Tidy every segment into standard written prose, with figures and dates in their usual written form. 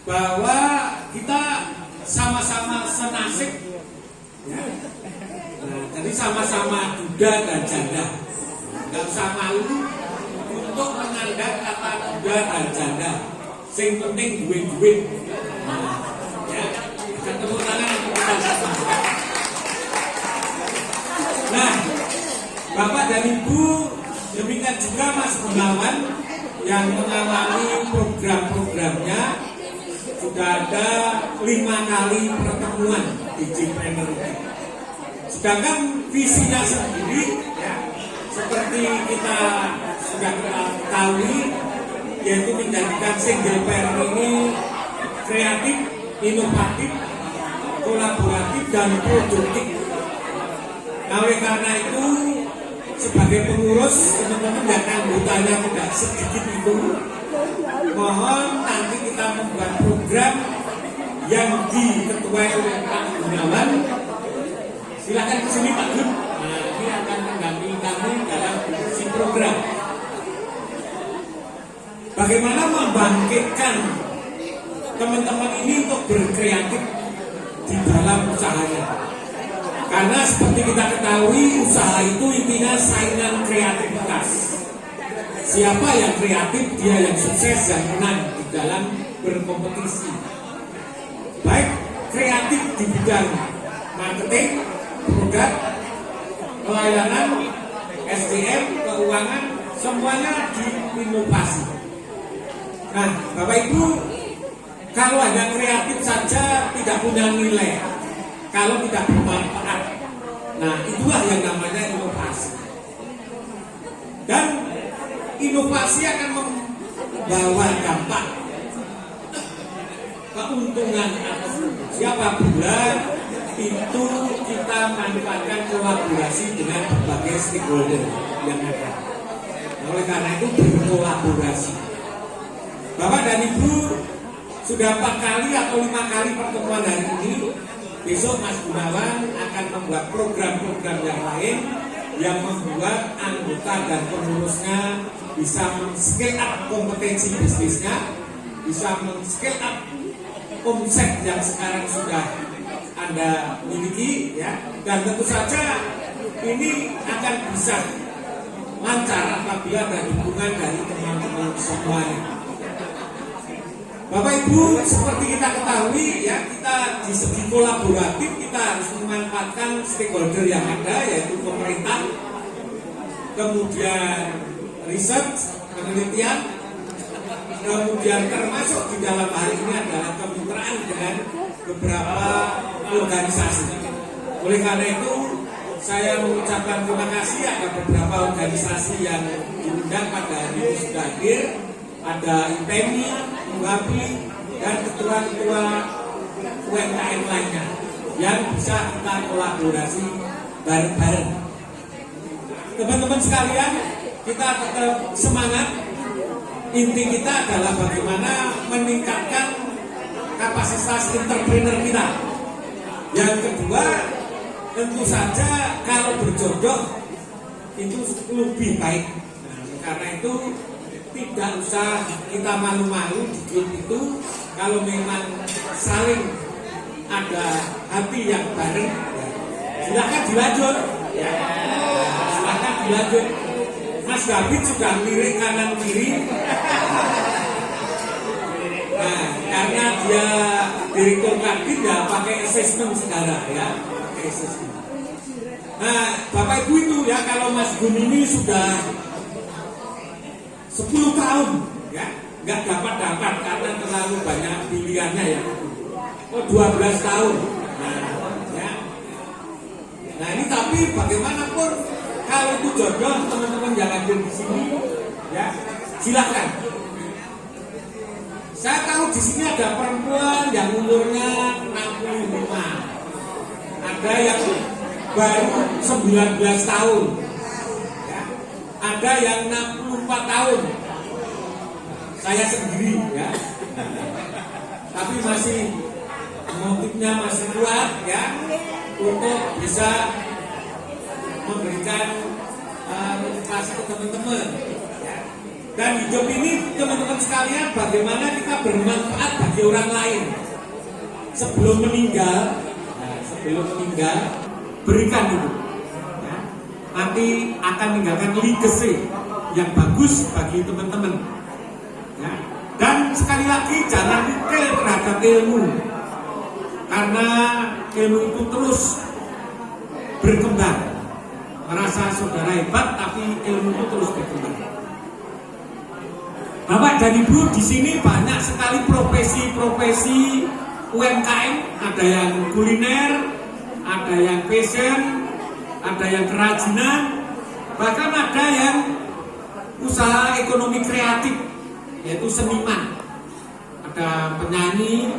bahwa kita sama-sama senasib, ya. Nah, jadi sama-sama duda dan janda. Gak usah malu untuk mengandalkan kata duda dan janda. Sing penting duit-duit. Nah, ya, tepuk tangan untuk kita semua. Nah, Bapak dan Ibu, demikian juga Mas Gunawan yang mengawali program-programnya. Sudah ada 5 kali pertemuan di G-Planner. Sedangkan visinya sendiri, ya, seperti kita sudah ketahui, yaitu menjadikan single parent ini kreatif, inovatif, kolaboratif, dan produktif. Nah, oleh karena itu, sebagai pengurus, teman-teman yang anggotanya tidak sedikit itu, mohon nanti kita membuat program yang diketuai oleh Pak Gunawan. Silakan ke sini Pak Gun. Nah, ini akan mendampingi kami dalam si program. Bagaimana membangkitkan teman-teman ini untuk berkreatif di dalam usahanya. Karena seperti kita ketahui, usaha itu intinya saingan kreativitas. Siapa yang kreatif, dia yang sukses, yang menang di dalam berkompetisi. Baik kreatif di bidang marketing, produk, pelayanan, SDM, keuangan, semuanya diinovasi. Nah, Bapak Ibu, kalau hanya kreatif saja tidak punya nilai, kalau tidak bermanfaat, nah itulah yang namanya inovasi. Dan inovasi akan membawa dampak keuntungan apabila itu kita manfaatkan kolaborasi dengan berbagai stakeholder yang ada. Nah, oleh karena itu berkolaborasi. Bapak dan Ibu, sudah 4 kali atau 5 kali pertemuan hari ini. Besok Mas Gunawan akan membuat program-program yang lain yang membuat anggota dan pengurusnya bisa men-scale up kompetensi bisnisnya, bisa men-scale up omset yang sekarang sudah Anda miliki, ya. Dan tentu saja ini akan bisa lancar apabila ada dukungan dari teman-teman semuanya. Bapak Ibu, seperti kita ketahui, ya, kita di segi kolaboratif kita harus memanfaatkan stakeholder yang ada, yaitu pemerintah, kemudian riset, penelitian, kemudian termasuk di dalam hal ini adalah kemitraan dengan beberapa organisasi. Oleh karena itu, saya mengucapkan terima kasih ada beberapa organisasi yang diundang pada hari ini sudah hadir. Ada IPMI, UAPI, dan ketua-ketua UMKM lainnya yang bisa kita kolaborasi bareng-bareng. Teman-teman sekalian, kita tetap semangat. Inti kita adalah bagaimana meningkatkan kapasitas entrepreneur kita. Yang kedua, tentu saja kalau berjodoh itu lebih baik. Nah, karena itu tidak usah kita malu-malu di grup itu. Kalau memang saling ada hati yang bareng, ya, silakan dilanjut, ya. Silakan dilanjut. Mas David sudah lirik kanan kiri. Nah, karena dia direktur Kadin, ya pakai assessment sekarang, ya, pakai assessment. Nah, Bapak Ibu itu, ya, kalau Mas Gun ini sudah 10 tahun, ya, nggak dapat karena terlalu banyak pilihannya, ya. Oh, 12 tahun. Nah, ya. Nah, ini tapi bagaimanapun kalau itu jodoh, teman-teman yang hadir di sini, ya, silakan. Saya tahu di sini ada perempuan yang umurnya 65, ada yang baru 19 tahun. Ada yang 64 tahun. Saya sendiri, ya. Tapi masih motifnya masih kuat, ya, untuk bisa memberikan motivasi ke teman-teman, ya. Dan hidup ini teman-teman sekalian, bagaimana kita bermanfaat bagi orang lain. Sebelum meninggal, berikan itu. Ya. Nanti akan meninggalkan legacy yang bagus bagi teman-teman. Ya. Dan sekali lagi jangan lupa terhadap ilmu, karena ilmu itu terus berkembang. Merasa saudara hebat, tapi ilmu itu terus berkembang. Bapak dan Ibu, di sini banyak sekali profesi-profesi UMKM, ada yang kuliner, ada yang fashion, ada yang kerajinan, bahkan ada yang usaha ekonomi kreatif, yaitu seniman. Ada penyanyi,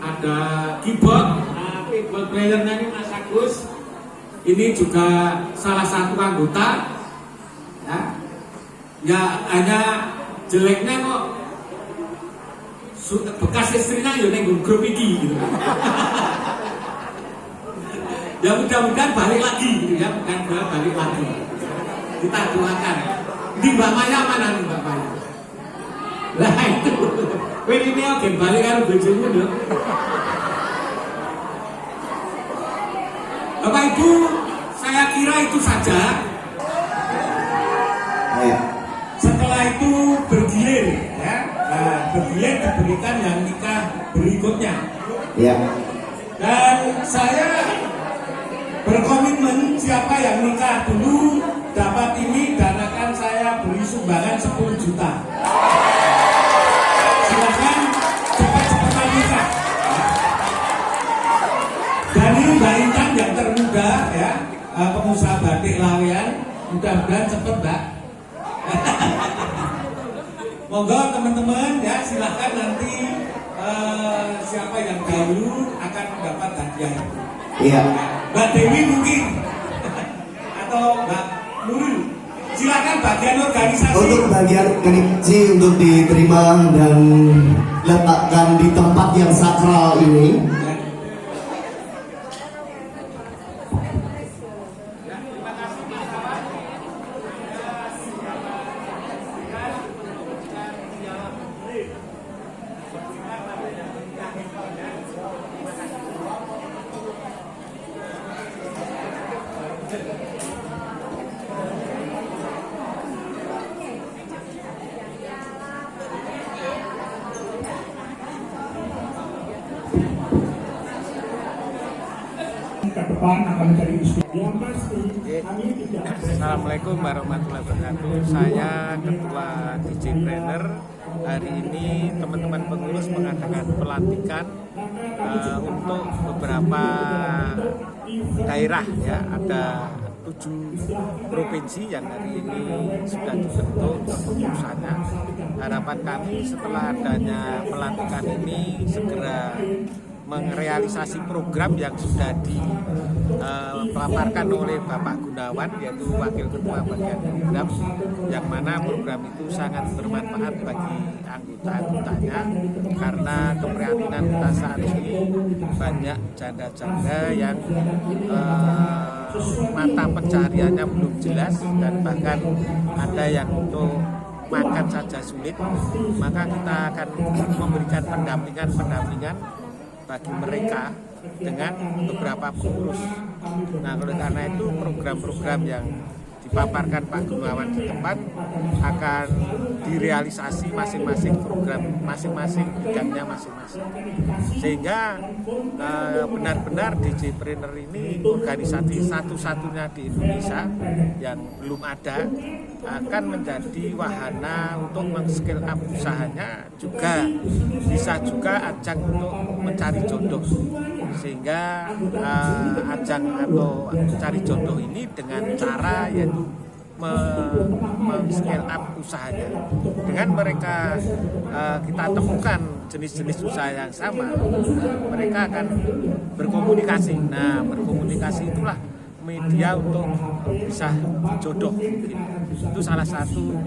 ada keyboard, keyboard playernya ini Mas Agus, ini juga salah satu anggota. Ya hanya jeleknya kok bekas istrinya ya nenggung grup ini gitu. Ya mudah-mudahan balik lagi gitu ya, bukan balik lagi. Kita doakan. Di Mbak Maya mana nih Mbak Maya? Lah itu, ini oke balik karo bojomu lho. Bapak Ibu, saya kira itu saja. Setelah itu bergilir, ya. Nah, bergilir diberikan yang nikah berikutnya. Ya. Dan saya berkomitmen siapa yang nikah dulu dapat ini, dan akan saya beri sumbangan 10 juta. Silakan cepat-cepat nikah. Dan ini Mbak Intan yang termuda, ya, pengusaha batik Lawean, mudah-mudahan cepat Mbak. Monggo teman-teman ya, silahkan nanti siapa yang dahulu akan mendapat hadiah. Iya. Mbak Dewi mungkin atau Mbak Nurul, silakan bagian organisasi. Untuk bagian organisasi untuk diterima dan letakkan di tempat yang sakral ini. Assalamualaikum warahmatullahi wabarakatuh. Saya Ketua DJ Trainer. Hari ini teman-teman pengurus mengadakan pelantikan untuk beberapa daerah ya. Ada 7 provinsi yang hari ini sudah dibentuk kepengurusannya. Harapan kami setelah adanya pelantikan ini segera merealisasi program yang sudah dipaparkan oleh Bapak Gunawan, yaitu Wakil Ketua Bagian Program, yang mana program itu sangat bermanfaat bagi anggota-anggotanya, karena keprihatinan kita saat ini banyak janda-janda yang mata pencahariannya belum jelas, dan bahkan ada yang untuk makan saja sulit. Maka kita akan memberikan pendampingan bagi mereka dengan beberapa pengurus. Nah, oleh karena itu program-program yang dipaparkan Pak Gunawan di tempat akan direalisasi masing-masing program, masing-masing bidangnya masing-masing, sehingga benar-benar DJ Trainer ini organisasi satu-satunya di Indonesia yang belum ada, akan menjadi wahana untuk men-scale up usahanya, juga bisa juga ajang untuk mencari jodoh, sehingga ajang atau mencari jodoh ini dengan cara yaitu men-scale up usahanya. Dengan mereka kita temukan jenis-jenis usaha yang sama, mereka akan berkomunikasi. Nah, berkomunikasi itulah media untuk bisa jodoh. Itu salah satu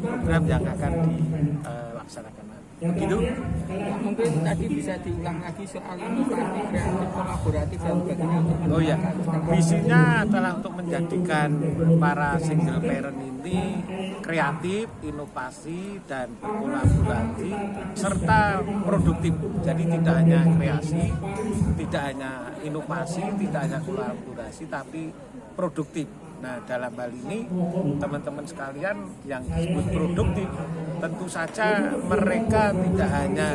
program yang akan dilaksanakan. Begitu. Mungkin tadi bisa diulang lagi soal inovasi, kreatif, kolaboratif dan sebagainya. Oh ya, visinya adalah untuk menjadikan para single parent ini yakni kreatif, inovasi, dan berkolaborasi serta produktif. Jadi tidak hanya kreasi, tidak hanya inovasi, tidak hanya kolaborasi, tapi produktif. Nah, dalam hal ini teman-teman sekalian yang disebut produktif, tentu saja mereka tidak hanya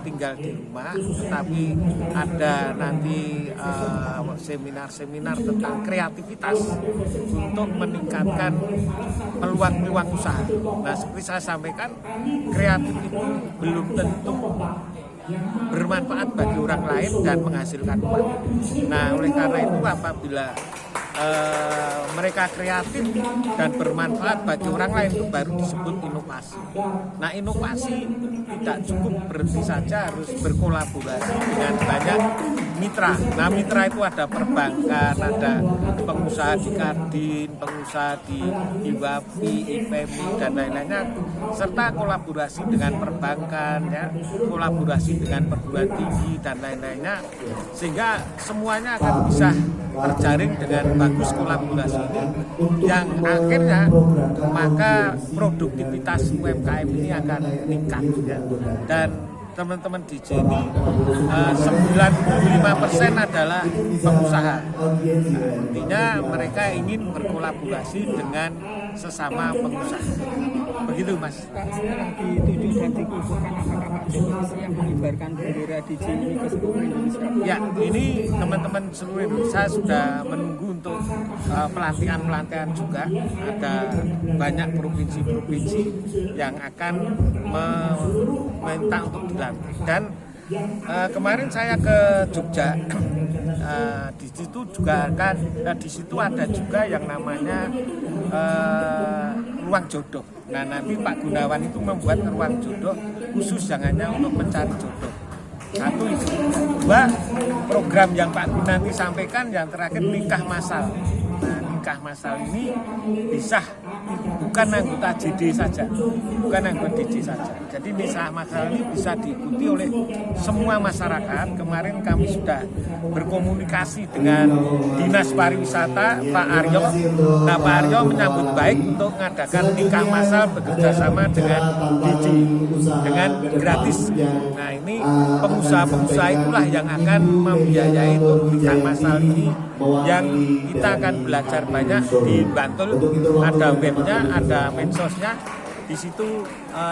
tinggal di rumah, tetapi ada nanti seminar-seminar tentang kreativitas untuk meningkatkan peluang-peluang usaha. Nah, seperti saya sampaikan, kreatif itu belum tentu bermanfaat bagi orang lain dan menghasilkan uang. Nah, oleh karena itu apabila mereka kreatif dan bermanfaat bagi orang lain, itu baru disebut inovasi. Nah, inovasi tidak cukup berhenti saja, harus berkolaborasi dengan banyak mitra. Nah, mitra itu ada perbankan, ada pengusaha di Kadin, pengusaha di IWAPI, IPMI, dan lain-lainnya, serta kolaborasi dengan perbankan, ya, kolaborasi dengan perguruan tinggi dan lain-lainnya, sehingga semuanya akan bisa terjaring dengan bagus kolaborasi ini, yang akhirnya maka produktivitas UMKM ini akan meningkat, ya. Dan teman-teman DJ ini 95% adalah pengusaha. Artinya mereka ingin berkolaborasi dengan sesama pengusaha. Begitu, Mas. Pak, setelah dituju dan dikumpulkan, apakah Pak Definisi yang mengibarkan bendera DJ ini ke seluruh Indonesia? Ya, ini teman-teman seluruh Indonesia sudah menunggu untuk pelatihan-pelatihan juga. Ada banyak provinsi-provinsi yang akan meminta untuk dilantik. Dan kemarin saya ke Jogja, di situ juga kan, di situ ada juga yang namanya ruang jodoh. Nah, nanti Pak Gunawan itu membuat ruang jodoh khusus yang hanya untuk mencari jodoh. Satu itu. Dua, program yang Pak Gun nanti sampaikan yang terakhir nikah massal. Nah, nikah massal ini bisa bukan anggota JD saja, bukan anggota DJ saja. Jadi nikah massal ini bisa diikuti oleh semua masyarakat. Kemarin kami sudah berkomunikasi dengan Dinas Pariwisata Pak Aryo. Nah, Pak Aryo menyambut baik untuk mengadakan nikah massal bekerjasama dengan DJ dengan gratis. Nah, ini pengusaha-pengusaha itulah yang akan membiayai untuk nikah massal ini, yang kita akan belajar banyak di Bantul. Ada webnya, ada medsosnya. Di situ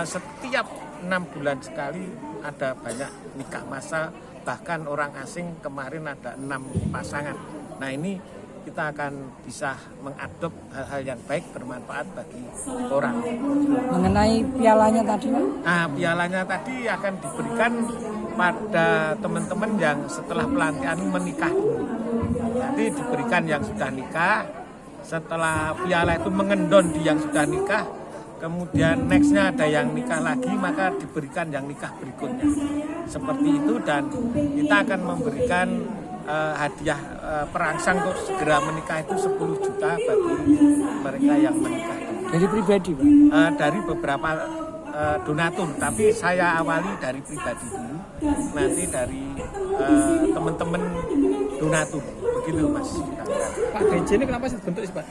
setiap 6 bulan sekali ada banyak nikah massal, bahkan orang asing kemarin ada 6 pasangan. Nah, ini kita akan bisa mengadop hal-hal yang baik bermanfaat bagi orang. Mengenai pialanya tadi, Pak? Nah, pialanya tadi akan diberikan pada teman-teman yang setelah pelatihan menikah dulu. Jadi diberikan yang sudah nikah, setelah piala itu mengendon di yang sudah nikah, kemudian nextnya ada yang nikah lagi, maka diberikan yang nikah berikutnya. Seperti itu, dan kita akan memberikan hadiah perangsang untuk segera menikah itu 10 juta bagi mereka yang menikah. Dari pribadi, Pak? Dari beberapa donatur, tapi saya awali dari pribadi dulu, nanti dari teman-teman donatur. Begitu, Mas. Pak, DJ ini kenapa sih dibentuk sih, Pak?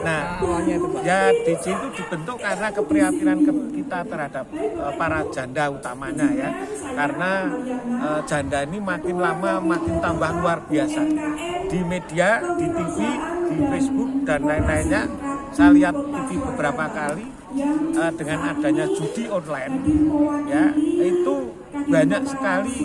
Nah, awalnya itu, Pak? Ya, DJ itu dibentuk karena keprihatinan kita terhadap para janda utamanya, ya. Karena janda ini makin lama makin tambah luar biasa. Di media, di TV, di Facebook dan lain-lainnya, saya lihat TV beberapa kali dengan adanya judi online, ya, itu banyak sekali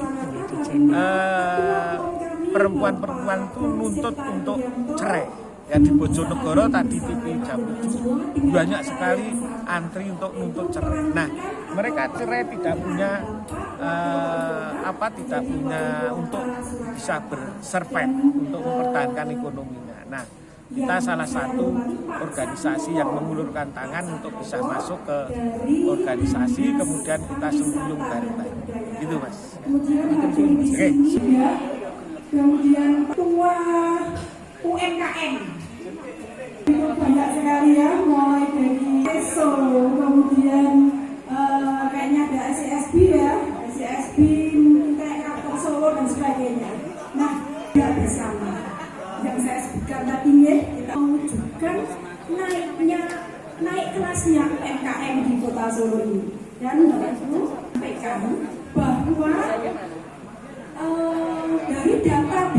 perempuan-perempuan itu nuntut untuk cerai. Ya, di Bojonegoro tadi TV jam 7 banyak sekali antri untuk nuntut cerai. Nah, mereka cerai tidak punya tidak punya untuk bisa bersurvive, untuk mempertahankan ekonominya. Nah, kita salah satu organisasi yang mengulurkan tangan untuk bisa masuk ke organisasi, kemudian kita sembunyi bareng-bareng. Gitu, Mas. Oke. Kemudian ketua UMKM banyak sekali, ya, mulai dari ESO, kemudian kayaknya ada SCSB, ya, SCSB, kayak Kapten Solo dan sebagainya. Nah, tidak bersama yang saya sebutkan tadi, ya, kita mewujudkan naik Dan Bapak Ibu sampaikan bahwa dari data